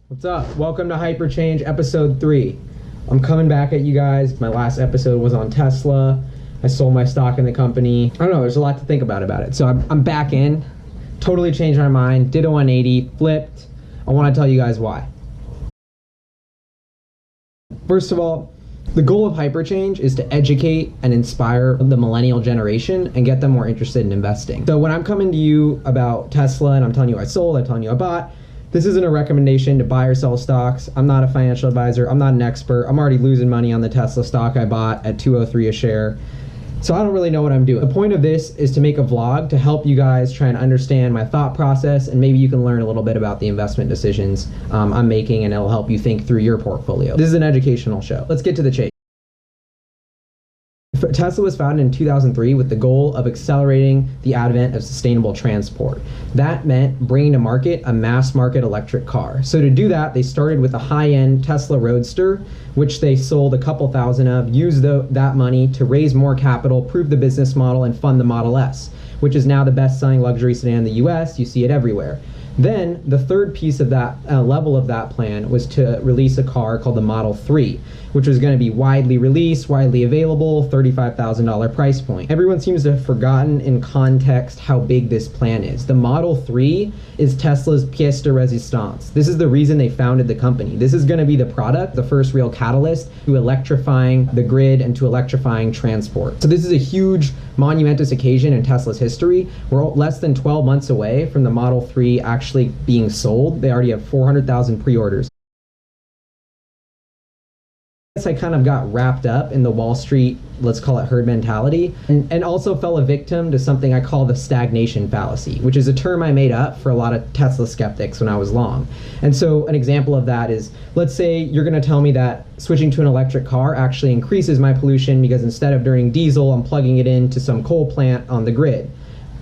What's up? Welcome to HyperChange episode 3. I'm coming back at you guys. My last episode was on Tesla. I sold my stock in the company. I don't know, there's a lot to think about it. So I'm back in, totally changed my mind, did a 180, flipped. I want to tell you guys why. First of all, the goal of HyperChange is to educate and inspire the millennial generation and get them more interested in investing. So when I'm coming to you about Tesla and I'm telling you I sold, I'm telling you I bought, this isn't a recommendation to buy or sell stocks. I'm not a financial advisor. I'm not an expert. I'm already losing money on the Tesla stock I bought at $203 a share. So I don't really know what I'm doing. The point of this is to make a vlog to help you guys try and understand my thought process, and maybe you can learn a little bit about the investment decisions I'm making, and it'll help you think through your portfolio. This is an educational show. Let's get to the chase. Tesla was founded in 2003 with the goal of accelerating the advent of sustainable transport. That meant bringing to market a mass market electric car. So to do that, they started with a high-end Tesla Roadster, which they sold a couple thousand of, used that money to raise more capital, prove the business model, and fund the Model S, which is now the best-selling luxury sedan in the US. You see it everywhere. Then the third piece of that level of that plan was to release a car called the Model 3, which was going to be widely released, widely available, $35,000 price point. Everyone seems to have forgotten in context how big this plan is. The Model 3 is Tesla's pièce de résistance. This is the reason they founded the company. This is going to be the product, the first real catalyst to electrifying the grid and to electrifying transport. So this is a huge, monumentous occasion in Tesla's history. We're less than 12 months away from the Model 3 actually being sold. They already have 400,000 pre-orders. I kind of got wrapped up in the Wall Street, let's call it herd mentality, and also fell a victim to something I call the stagnation fallacy, which is a term I made up for a lot of Tesla skeptics when I was long. And so an example of that is, let's say you're going to tell me that switching to an electric car actually increases my pollution because instead of burning diesel, I'm plugging it into some coal plant on the grid.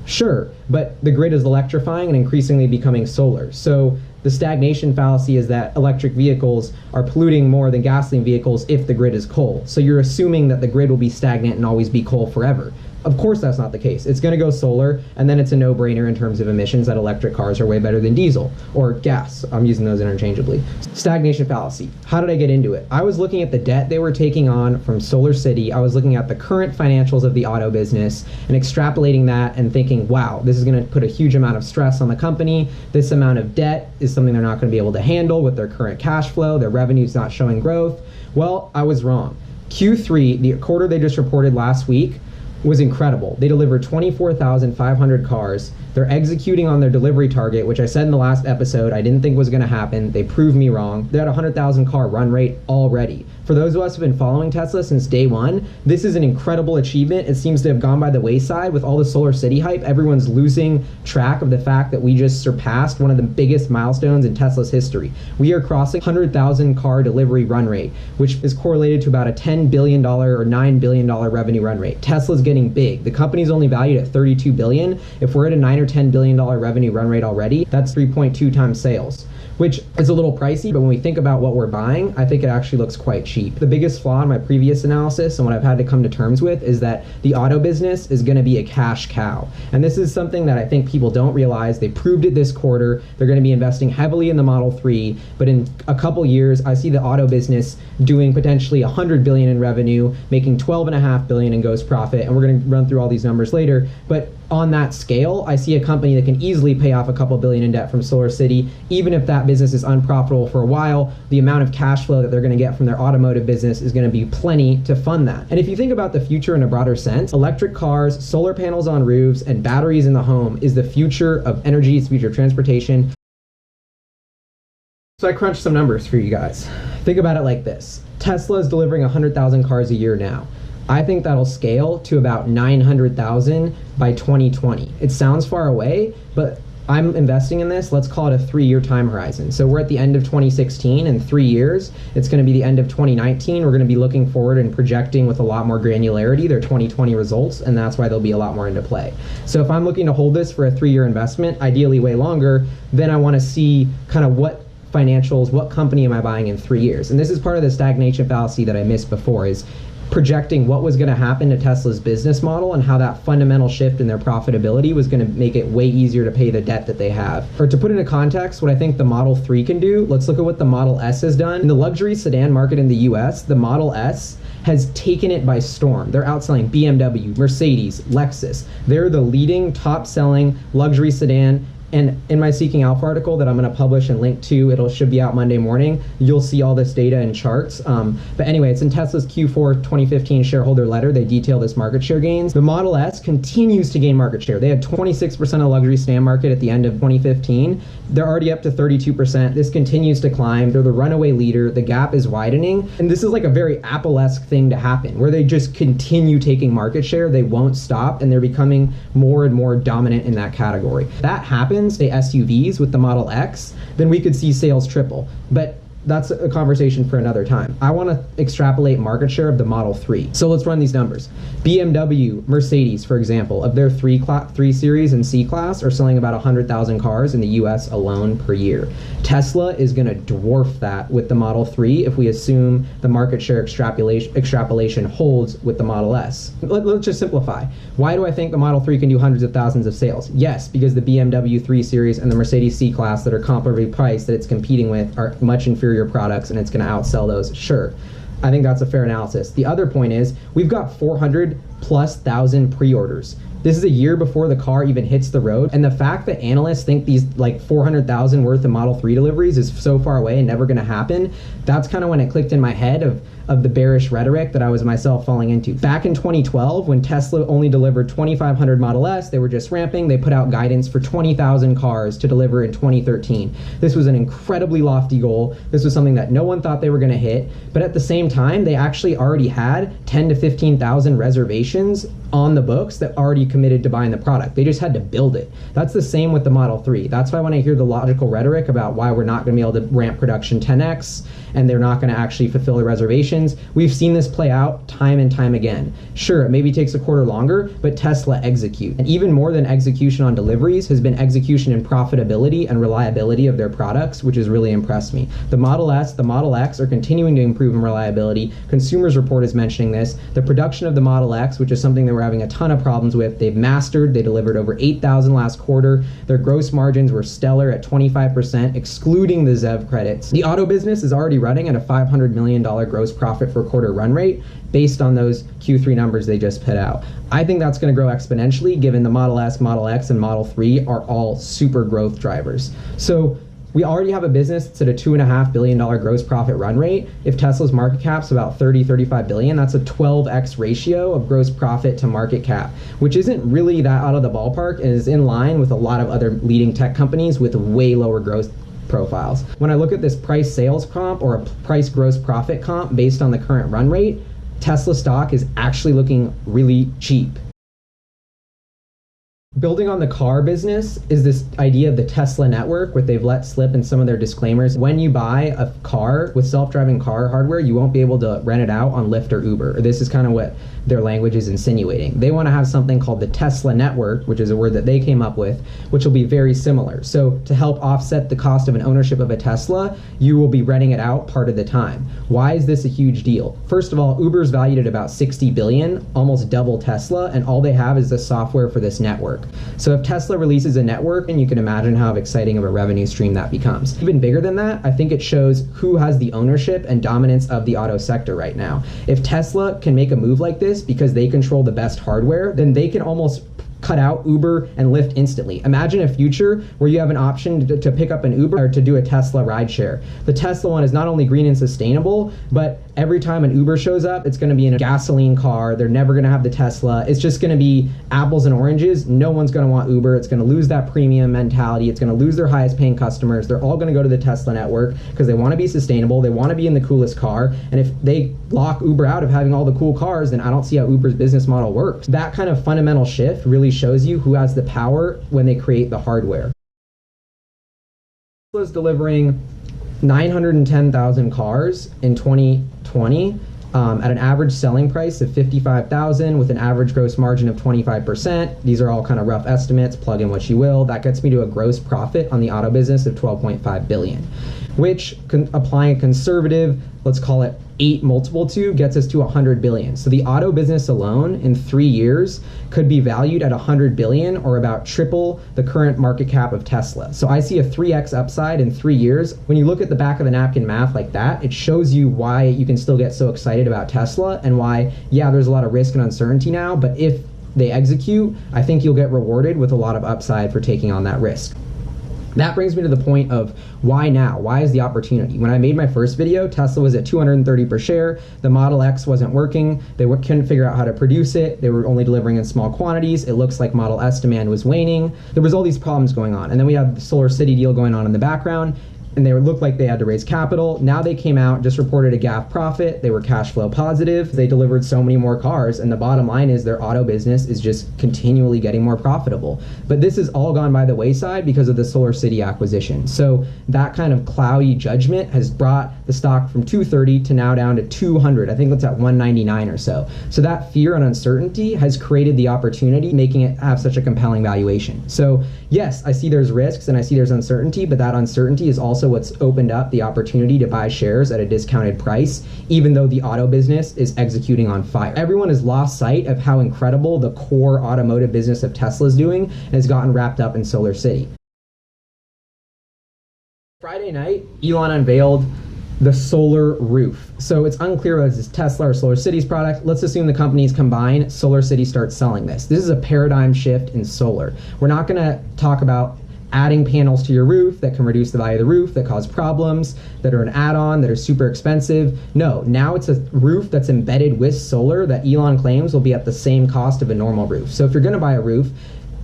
Sure, but the grid is electrifying and increasingly becoming solar. So the stagnation fallacy is that electric vehicles are polluting more than gasoline vehicles if the grid is coal. So you're assuming that the grid will be stagnant and always be coal forever. Of course that's not the case. It's going to go solar, and then it's a no-brainer in terms of emissions that electric cars are way better than diesel or gas. I'm using those interchangeably. Stagnation fallacy. How did I get into it? I was looking at the debt they were taking on from Solar City. I was looking at the current financials of the auto business and extrapolating that and thinking, wow, this is going to put a huge amount of stress on the company. This amount of debt is something they're not going to be able to handle with their current cash flow. Their revenue's not showing growth. Well, I was wrong. Q3, the quarter they just reported last week, was incredible. They delivered 24,500 cars. They're executing on their delivery target, which I said in the last episode I didn't think was going to happen. They proved me wrong. They're at a 100,000 car run rate already. For those of us who have been following Tesla since day one, this is an incredible achievement. It seems to have gone by the wayside with all the Solar City hype. Everyone's losing track of the fact that we just surpassed one of the biggest milestones in Tesla's history. We are crossing 100,000 car delivery run rate, which is correlated to about a $10 billion or $9 billion revenue run rate. Tesla's getting big. The company's only valued at $32 billion. If we're at a $9 or $10 billion revenue run rate already, that's 3.2 times sales, which is a little pricey, but when we think about what we're buying, I think it actually looks quite cheap. The biggest flaw in my previous analysis and what I've had to come to terms with is that the auto business is going to be a cash cow. And this is something that I think people don't realize. They proved it this quarter. They're going to be investing heavily in the Model 3, but in a couple years, I see the auto business doing potentially $100 billion in revenue, making $12.5 billion in gross profit, and we're going to run through all these numbers later. But on that scale, I see a company that can easily pay off a couple billion in debt from Solar City. Even if that business is unprofitable for a while, the amount of cash flow that they're going to get from their automotive business is going to be plenty to fund that. And if you think about the future in a broader sense, electric cars, solar panels on roofs, and batteries in the home is the future of energy, it's the future of transportation. So I crunched some numbers for you guys. Think about it like this. Tesla is delivering 100,000 cars a year now. I think that'll scale to about 900,000 by 2020. It sounds far away, but I'm investing in this, let's call it a 3-year time horizon. So we're at the end of 2016, in 3 years, it's going to be the end of 2019. We're going to be looking forward and projecting with a lot more granularity their 2020 results, and that's why there'll be a lot more into play. So if I'm looking to hold this for a 3-year investment, ideally way longer, then I want to see kind of what financials, what company am I buying in 3 years? And this is part of the stagnation fallacy that I missed before is projecting what was going to happen to Tesla's business model and how that fundamental shift in their profitability was going to make it way easier to pay the debt that they have. Or to put into context what I think the Model 3 can do, let's look at what the Model S has done. In the luxury sedan market in the US, the Model S has taken it by storm. They're outselling BMW, Mercedes, Lexus. They're the leading top-selling luxury sedan. And in my Seeking Alpha article that I'm going to publish and link to, should be out Monday morning, you'll see all this data and charts. But anyway, it's in Tesla's Q4 2015 shareholder letter. They detail this market share gains. The Model S continues to gain market share. They had 26% of the luxury sedan market at the end of 2015. They're already up to 32%. This continues to climb. They're the runaway leader. The gap is widening. And this is like a very Apple-esque thing to happen, where they just continue taking market share. They won't stop, and they're becoming more and more dominant in that category. That happens, say SUVs with the Model X, then we could see sales triple. But that's a conversation for another time. I want to extrapolate market share of the Model 3. So let's run these numbers. BMW, Mercedes, for example, of their 3 Series and C-Class are selling about 100,000 cars in the US alone per year. Tesla is going to dwarf that with the Model 3 if we assume the market share extrapolation holds with the Model S. Let's just simplify. Why do I think the Model 3 can do hundreds of thousands of sales? Yes, because the BMW 3 Series and the Mercedes C-Class that are comparably priced that it's competing with are much inferior products, and it's going to outsell those. Sure, I think that's a fair analysis. The other point is we've got 400,000+ pre-orders. This is a year before the car even hits the road, and the fact that analysts think these like 400,000 worth of Model 3 deliveries is so far away and never going to happen, that's kind of when it clicked in my head of the bearish rhetoric that I was myself falling into. Back in 2012, when Tesla only delivered 2,500 Model S, they were just ramping, they put out guidance for 20,000 cars to deliver in 2013. This was an incredibly lofty goal. This was something that no one thought they were going to hit, but at the same time, they actually already had 10 to 15,000 reservations on the books that already committed to buying the product. They just had to build it. That's the same with the Model 3. That's why when I hear the logical rhetoric about why we're not going to be able to ramp production 10x and they're not going to actually fulfill the reservations, we've seen this play out time and time again. Sure, it maybe takes a quarter longer, but Tesla execute. And even more than execution on deliveries has been execution in profitability and reliability of their products, which has really impressed me. The Model S, the Model X are continuing to improve in reliability. Consumers Report is mentioning this. The production of the Model X, which is something that we're having a ton of problems with, they've mastered. They delivered over 8,000 last quarter. Their gross margins were stellar at 25%, excluding the ZEV credits. The auto business is already running at a $500 million gross profit per quarter run rate based on those Q3 numbers they just put out. I think that's going to grow exponentially given the Model S, Model X, and Model 3 are all super growth drivers. So we already have a business that's at a $2.5 billion gross profit run rate. If Tesla's market cap's about 35 billion, that's a 12x ratio of gross profit to market cap, which isn't really that out of the ballpark and is in line with a lot of other leading tech companies with way lower growth profiles. When I look at this price sales comp or a price gross profit comp based on the current run rate, Tesla stock is actually looking really cheap. Building on the car business is this idea of the Tesla network, what they've let slip in some of their disclaimers. When you buy a car with self-driving car hardware, you won't be able to rent it out on Lyft or Uber. This is kind of what their language is insinuating. They want to have something called the Tesla network, which is a word that they came up with, which will be very similar. So to help offset the cost of an ownership of a Tesla, you will be renting it out part of the time. Why is this a huge deal? First of all, Uber's valued at about 60 billion, almost double Tesla, and all they have is the software for this network. So if Tesla releases a network, and you can imagine how exciting of a revenue stream that becomes. Even bigger than that, I think it shows who has the ownership and dominance of the auto sector right now. If Tesla can make a move like this because they control the best hardware, then they can almost cut out Uber and Lyft instantly. Imagine a future where you have an option to pick up an Uber or to do a Tesla rideshare. The Tesla one is not only green and sustainable, but every time an Uber shows up, it's going to be in a gasoline car. They're never going to have the Tesla. It's just going to be apples and oranges. No one's going to want Uber. It's going to lose that premium mentality. It's going to lose their highest paying customers. They're all going to go to the Tesla network because they want to be sustainable. They want to be in the coolest car. And if they lock Uber out of having all the cool cars, then I don't see how Uber's business model works. That kind of fundamental shift really shows you who has the power when they create the hardware. Tesla's delivering 910,000 cars in 2020 at an average selling price of $55,000 with an average gross margin of 25%. These are all kind of rough estimates, plug in what you will. That gets me to a gross profit on the auto business of $12.5 billion, which applying a conservative, let's call it 8 multiple to gets us to 100 billion. So the auto business alone in 3 years could be valued at 100 billion, or about triple the current market cap of Tesla. So I see a 3x upside in 3 years. When you look at the back of the napkin math like that, it shows you why you can still get so excited about Tesla, and why, yeah, there's a lot of risk and uncertainty now, but if they execute, I think you'll get rewarded with a lot of upside for taking on that risk. That brings me to the point of why now? Why is the opportunity? When I made my first video, Tesla was at 230 per share. The Model X wasn't working. They couldn't figure out how to produce it. They were only delivering in small quantities. It looks like Model S demand was waning. There was all these problems going on. And then we had the Solar City deal going on in the background, and they looked like they had to raise capital. Now they came out, just reported a GAAP profit. They were cash flow positive. They delivered so many more cars, and the bottom line is their auto business is just continually getting more profitable. But this has all gone by the wayside because of the Solar City acquisition. So that kind of cloudy judgment has brought the stock from 230 to now down to 200. I think that's at 199 or so. So that fear and uncertainty has created the opportunity, making it have such a compelling valuation. So yes, I see there's risks and I see there's uncertainty, but that uncertainty is also what's opened up the opportunity to buy shares at a discounted price, even though the auto business is executing on fire. Everyone has lost sight of how incredible the core automotive business of Tesla is doing, and has gotten wrapped up in Solar City. Friday night, Elon unveiled the solar roof. So it's unclear whether it's Tesla or Solar City's product. Let's assume the companies combine, Solar City starts selling this. This is a paradigm shift in solar. We're not gonna talk about adding panels to your roof that can reduce the value of the roof, that cause problems, that are an add-on, that are super expensive. No, now it's a roof that's embedded with solar that Elon claims will be at the same cost of a normal roof. So if you're gonna buy a roof,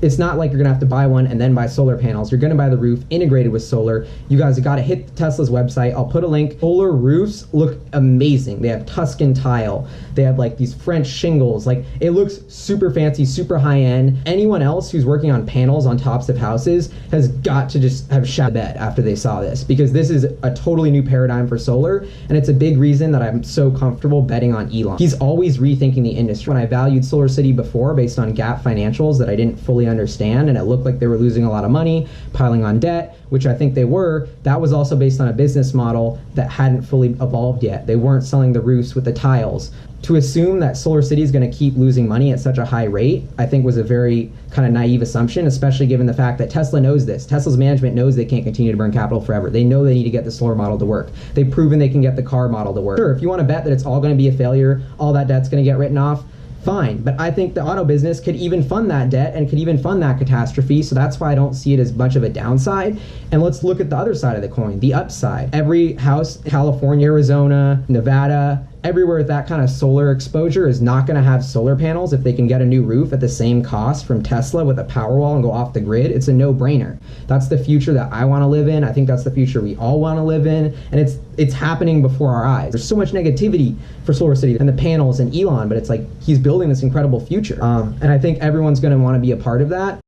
it's not like you're gonna have to buy one and then buy solar panels. You're gonna buy the roof integrated with solar. You guys have gotta hit Tesla's website. I'll put a link. Solar roofs look amazing. They have Tuscan tile. They have like these French shingles. Like, it looks super fancy, super high end. Anyone else who's working on panels on tops of houses has got to just have shat the bed after they saw this, because this is a totally new paradigm for solar, and it's a big reason that I'm so comfortable betting on Elon. He's always rethinking the industry. When I valued Solar City before based on GAAP financials that I didn't fully understand, and it looked like they were losing a lot of money, piling on debt, which I think they were, that was also based on a business model that hadn't fully evolved yet. They weren't selling the roofs with the tiles. To assume that Solar City is going to keep losing money at such a high rate, I think was a very kind of naive assumption, especially given the fact that Tesla knows this. Tesla's management knows they can't continue to burn capital forever. They know they need to get the solar model to work. They've proven they can get the car model to work. Sure, if you want to bet that it's all going to be a failure, all that debt's going to get written off, fine. But I think the auto business could even fund that debt and could even fund that catastrophe. So that's why I don't see it as much of a downside. And let's look at the other side of the coin, the upside. Every house, California, Arizona, Nevada, everywhere with that kind of solar exposure is not going to have solar panels if they can get a new roof at the same cost from Tesla with a Powerwall and go off the grid. It's a no-brainer. That's the future that I want to live in. I think that's the future we all want to live in, and it's happening before our eyes. There's so much negativity for Solar City and the panels and Elon, but it's like he's building this incredible future, and I think everyone's going to want to be a part of that.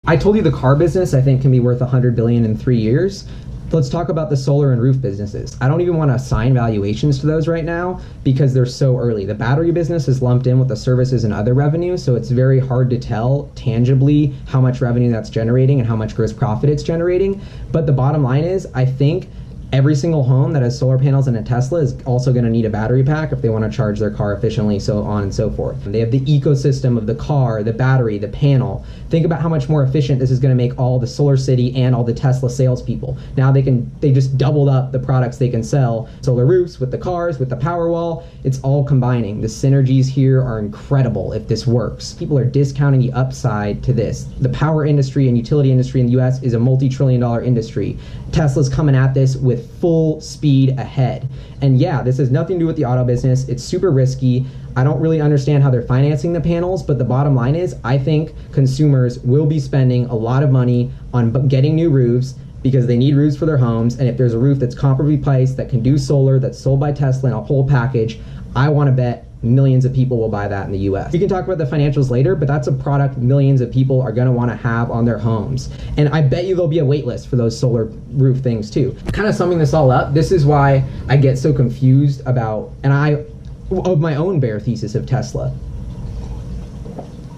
I told you the car business I think can be worth 100 billion in 3 years. Let's talk about the solar and roof businesses. I don't even want to assign valuations to those right now because they're so early. The battery business is lumped in with the services and other revenue, so it's very hard to tell tangibly how much revenue that's generating and how much gross profit it's generating. But the bottom line is, I think every single home that has solar panels and a Tesla is also going to need a battery pack if they want to charge their car efficiently, so on and so forth. And they have the ecosystem of the car, the battery, the panel. Think about how much more efficient this is going to make all the Solar City and all the Tesla salespeople. Now they just doubled up the products they can sell. Solar roofs with the cars, with the Powerwall, it's all combining. The synergies here are incredible if this works. People are discounting the upside to this. The power industry and utility industry in the US is a multi-trillion-dollar industry. Tesla's coming at this with full speed ahead. And yeah, this has nothing to do with the auto business. It's super risky. I don't really understand how they're financing the panels, but the bottom line is I think consumers will be spending a lot of money on getting new roofs because they need roofs for their homes. And if there's a roof that's comparably priced, that can do solar, that's sold by Tesla in a whole package, I want to bet millions of people will buy that in the US. We can talk about the financials later, but that's a product millions of people are going to want to have on their homes. And I bet you there'll be a wait list for those solar roof things too. Kind of summing this all up, this is why I get so confused about, of my own bear thesis of Tesla.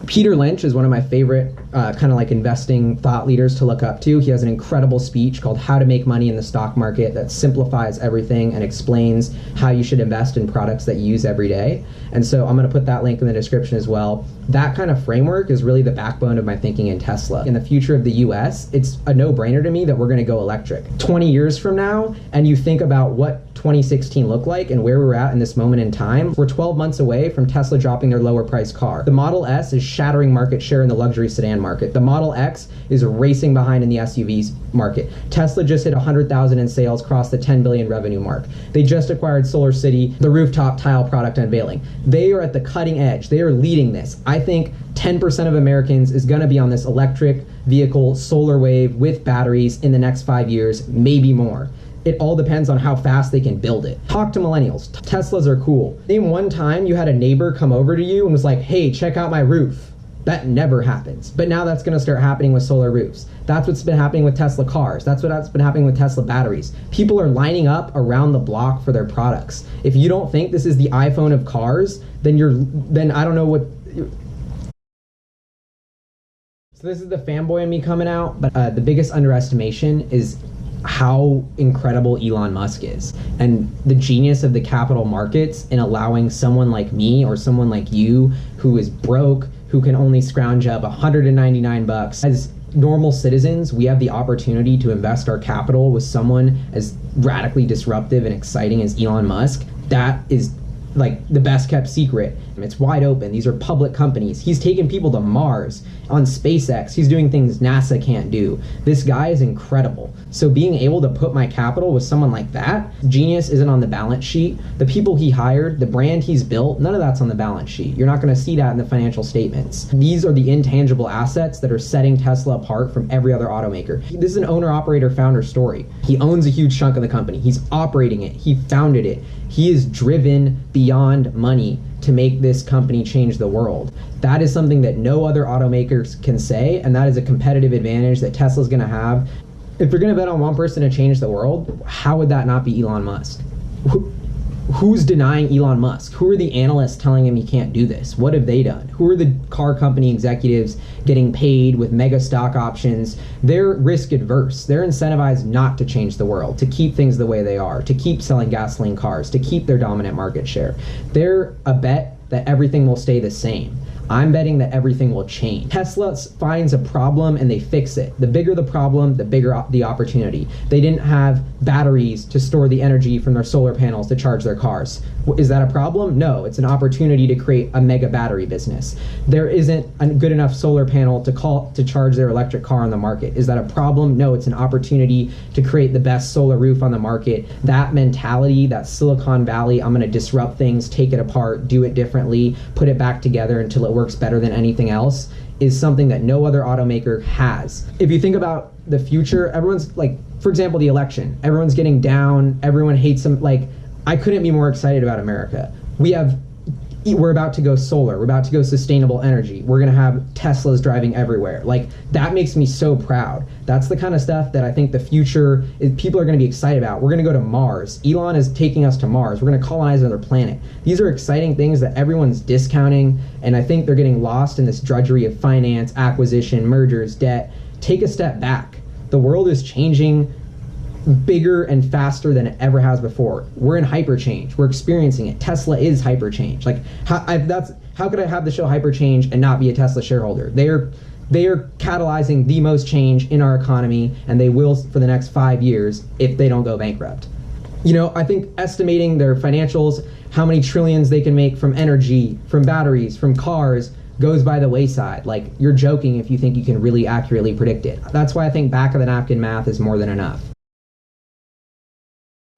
Peter Lynch is one of my favorite kind of like investing thought leaders to look up to. He has an incredible speech called How to Make Money in the Stock Market that simplifies everything and explains how you should invest in products that you use every day. And so I'm going to put that link in the description as well. That kind of framework is really the backbone of my thinking in Tesla. In the future of the US, it's a no-brainer to me that we're going to go electric. 20 years from now, and you think about what 2016 looked like and where we're at in this moment in time, we're 12 months away from Tesla dropping their lower priced car. The Model S is shattering market share in the luxury sedan market. The Model X is racing behind in the SUVs market. Tesla just hit 100,000 in sales, crossed the 10 billion revenue mark. They just acquired Solar City, the rooftop tile product unveiling. They are at the cutting edge. They are leading this. I think 10% of Americans is going to be on this electric vehicle solar wave with batteries in the next 5 years, maybe more. It all depends on how fast they can build it. Talk to millennials. Teslas are cool. Name one time you had a neighbor come over to you and was like, hey, check out my roof. That never happens. But now that's going to start happening with solar roofs. That's what's been happening with Tesla cars. That's what's been happening with Tesla batteries. People are lining up around the block for their products. If you don't think this is the iPhone of cars, then I don't know what. So this is the fanboy in me coming out, but the biggest underestimation is how incredible Elon Musk is and the genius of the capital markets in allowing someone like me or someone like you who is broke, who can only scrounge up $199. As normal citizens, we have the opportunity to invest our capital with someone as radically disruptive and exciting as Elon Musk. That is like the best kept secret. It's wide open. These are public companies. He's taken people to Mars on SpaceX. He's doing things NASA can't do. This guy is incredible. So being able to put my capital with someone like that, genius isn't on the balance sheet. The people he hired, the brand he's built, none of that's on the balance sheet. You're not going to see that in the financial statements. These are the intangible assets that are setting Tesla apart from every other automaker. This is an owner, operator, founder story. He owns a huge chunk of the company. He's operating it. He founded it. He is driven beyond money to make this company change the world. That is something that no other automakers can say, and that is a competitive advantage that Tesla's going to have. If you're going to bet on one person to change the world, how would that not be Elon Musk? Who's denying Elon Musk? Who are the analysts telling him he can't do this? What have they done? Who are the car company executives getting paid with mega stock options? They're risk adverse. They're incentivized not to change the world, to keep things the way they are, to keep selling gasoline cars, to keep their dominant market share. They're a bet that everything will stay the same. I'm betting that everything will change. Tesla finds a problem and they fix it. The bigger the problem, the bigger the opportunity. They didn't have batteries to store the energy from their solar panels to charge their cars. Is that a problem? No, it's an opportunity to create a mega battery business. There isn't a good enough solar panel to charge their electric car on the market. Is that a problem? No, it's an opportunity to create the best solar roof on the market. That mentality, that Silicon Valley, I'm gonna disrupt things, take it apart, do it differently, put it back together until it works better than anything else, is something that no other automaker has. If you think about the future, everyone's like, for example, the election, everyone's getting down, everyone hates them. Like, I couldn't be more excited about America. We're about to go solar. We're about to go sustainable energy. We're going to have Teslas driving everywhere. Like, that makes me so proud. That's the kind of stuff that I think the future people are going to be excited about. We're going to go to Mars. Elon is taking us to Mars. We're going to colonize another planet. These are exciting things that everyone's discounting, and I think they're getting lost in this drudgery of finance, acquisition, mergers, debt. Take a step back. The world is changing bigger and faster than it ever has before. We're in HyperChange. We're experiencing it. Tesla is HyperChange. Like, how could I have the show HyperChange and not be a Tesla shareholder? They are catalyzing the most change in our economy, and they will for the next 5 years if they don't go bankrupt. You know, I think estimating their financials, how many trillions they can make from energy, from batteries, from cars, goes by the wayside. Like, you're joking if you think you can really accurately predict it. That's why I think back of the napkin math is more than enough.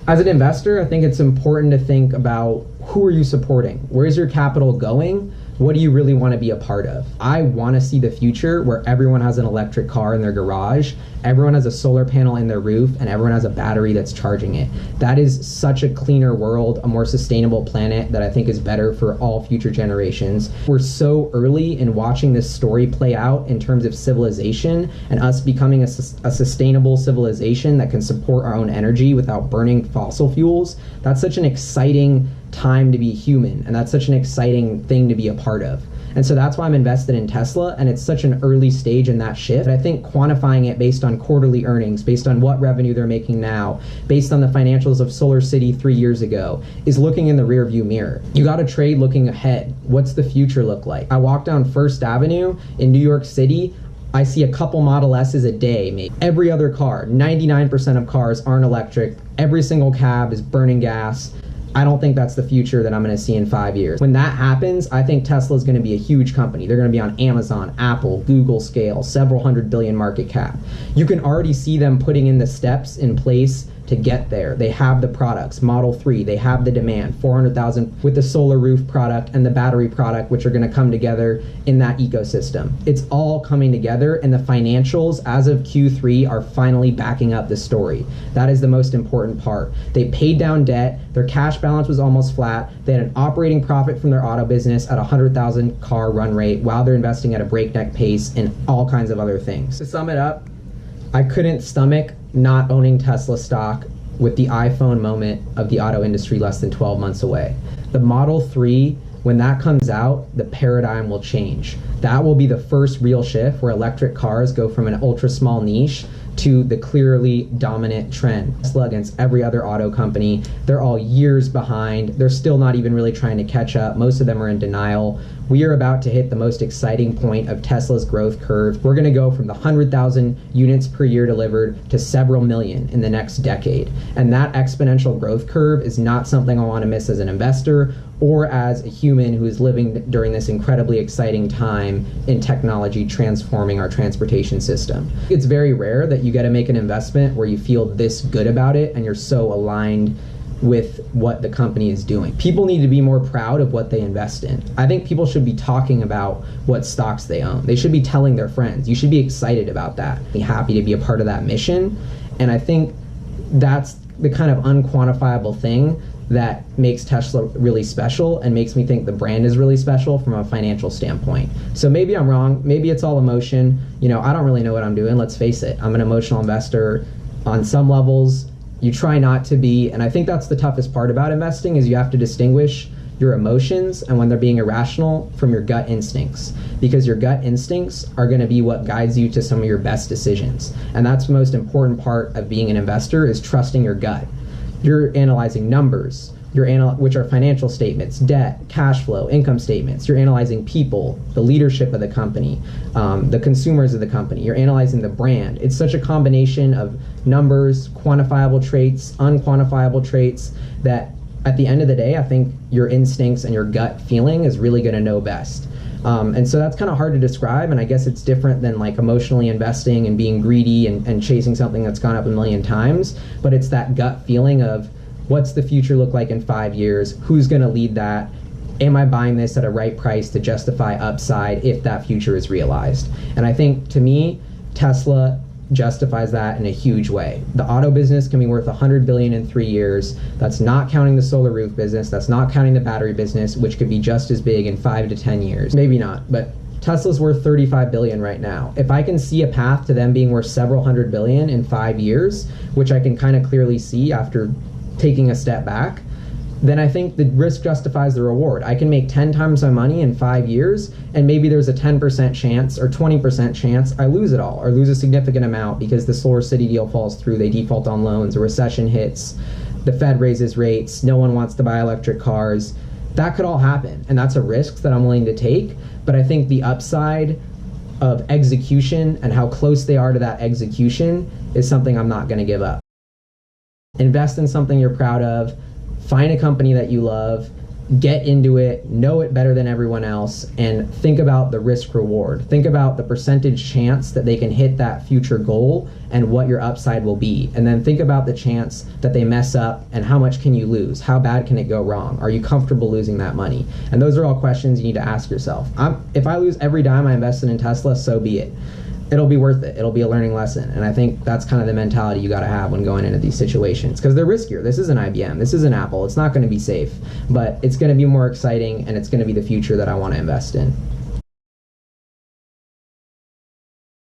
As an investor, I think it's important to think about, who are you supporting? Where's your capital going? What do you really want to be a part of? I want to see the future where everyone has an electric car in their garage, everyone has a solar panel in their roof, and everyone has a battery that's charging it. That is such a cleaner world, a more sustainable planet that I think is better for all future generations. We're so early in watching this story play out in terms of civilization and us becoming a sustainable civilization that can support our own energy without burning fossil fuels. That's such an exciting time to be human, and that's such an exciting thing to be a part of. And so that's why I'm invested in Tesla, and it's such an early stage in that shift. I think quantifying it based on quarterly earnings, based on what revenue they're making now, based on the financials of Solar City 3 years ago, is looking in the rearview mirror. You got to trade looking ahead. What's the future look like? I walk down First Avenue in New York City, I see a couple Model S's a day, maybe. Every other car, 99% of cars aren't electric. Every single cab is burning gas. I don't think that's the future that I'm going to see in 5 years. When that happens, I think Tesla is going to be a huge company. They're going to be on Amazon, Apple, Google scale, several hundred billion market cap. You can already see them putting in the steps in place to get there. They have the products, Model 3, they have the demand, 400,000 with the solar roof product and the battery product, which are going to come together in that ecosystem. It's all coming together, and the financials as of Q3 are finally backing up the story. That is the most important part. They paid down debt, their cash balance was almost flat, they had an operating profit from their auto business at 100,000 car run rate while they're investing at a breakneck pace in all kinds of other things. To sum it up, I couldn't stomach not owning Tesla stock with the iPhone moment of the auto industry less than 12 months away. The Model 3, when that comes out, the paradigm will change. That will be the first real shift where electric cars go from an ultra small niche to the clearly dominant trend. Tesla against every other auto company, they're all years behind. They're still not even really trying to catch up. Most of them are in denial. We are about to hit the most exciting point of Tesla's growth curve. We're gonna go from the 100,000 units per year delivered to several million in the next decade. And that exponential growth curve is not something I wanna miss as an investor or as a human who is living during this incredibly exciting time in technology transforming our transportation system. It's very rare that you get to make an investment where you feel this good about it and you're so aligned with what the company is doing. People need to be more proud of what they invest in. I think people should be talking about what stocks they own. They should be telling their friends. You should be excited about that. Be happy to be a part of that mission. And I think that's the kind of unquantifiable thing that makes Tesla really special and makes me think the brand is really special from a financial standpoint. So maybe I'm wrong. Maybe it's all emotion. You know, I don't really know what I'm doing. Let's face it. I'm an emotional investor on some levels. You try not to be, and I think that's the toughest part about investing is you have to distinguish your emotions and when they're being irrational from your gut instincts, because your gut instincts are going to be what guides you to some of your best decisions. And that's the most important part of being an investor is trusting your gut. You're analyzing numbers, which are financial statements, debt, cash flow, income statements. You're analyzing people, the leadership of the company, the consumers of the company. You're analyzing the brand. It's such a combination of numbers, quantifiable traits, unquantifiable traits that at the end of the day, I think your instincts and your gut feeling is really going to know best. And so that's kind of hard to describe, and I guess it's different than like emotionally investing and being greedy and chasing something that's gone up a million times, but it's that gut feeling of what's the future look like in 5 years, who's going to lead that, am I buying this at a right price to justify upside if that future is realized? And I think to me, Tesla justifies that in a huge way. The auto business can be worth $100 billion in 3 years. That's not counting the solar roof business. That's not counting the battery business, which could be just as big in 5 to 10 years. Maybe not, but Tesla's worth $35 billion right now. If I can see a path to them being worth several hundred billion in 5 years, which I can kind of clearly see after taking a step back, then I think the risk justifies the reward. I can make 10 times my money in 5 years, and maybe there's a 10% chance or 20% chance I lose it all or lose a significant amount because the Solar City deal falls through, they default on loans, a recession hits, the Fed raises rates, no one wants to buy electric cars. That could all happen, and that's a risk that I'm willing to take, but I think the upside of execution and how close they are to that execution is something I'm not going to give up. Invest in something you're proud of, find a company that you love, get into it, know it better than everyone else, and think about the risk reward. Think about the percentage chance that they can hit that future goal and what your upside will be. And then think about the chance that they mess up and how much can you lose? How bad can it go wrong? Are you comfortable losing that money? And those are all questions you need to ask yourself. If I lose every dime I invested in Tesla, so be it. It'll be worth it. It'll be a learning lesson. And I think that's kind of the mentality you got to have when going into these situations, because they're riskier. This isn't IBM. This isn't Apple. It's not going to be safe, but it's going to be more exciting, and it's going to be the future that I want to invest in.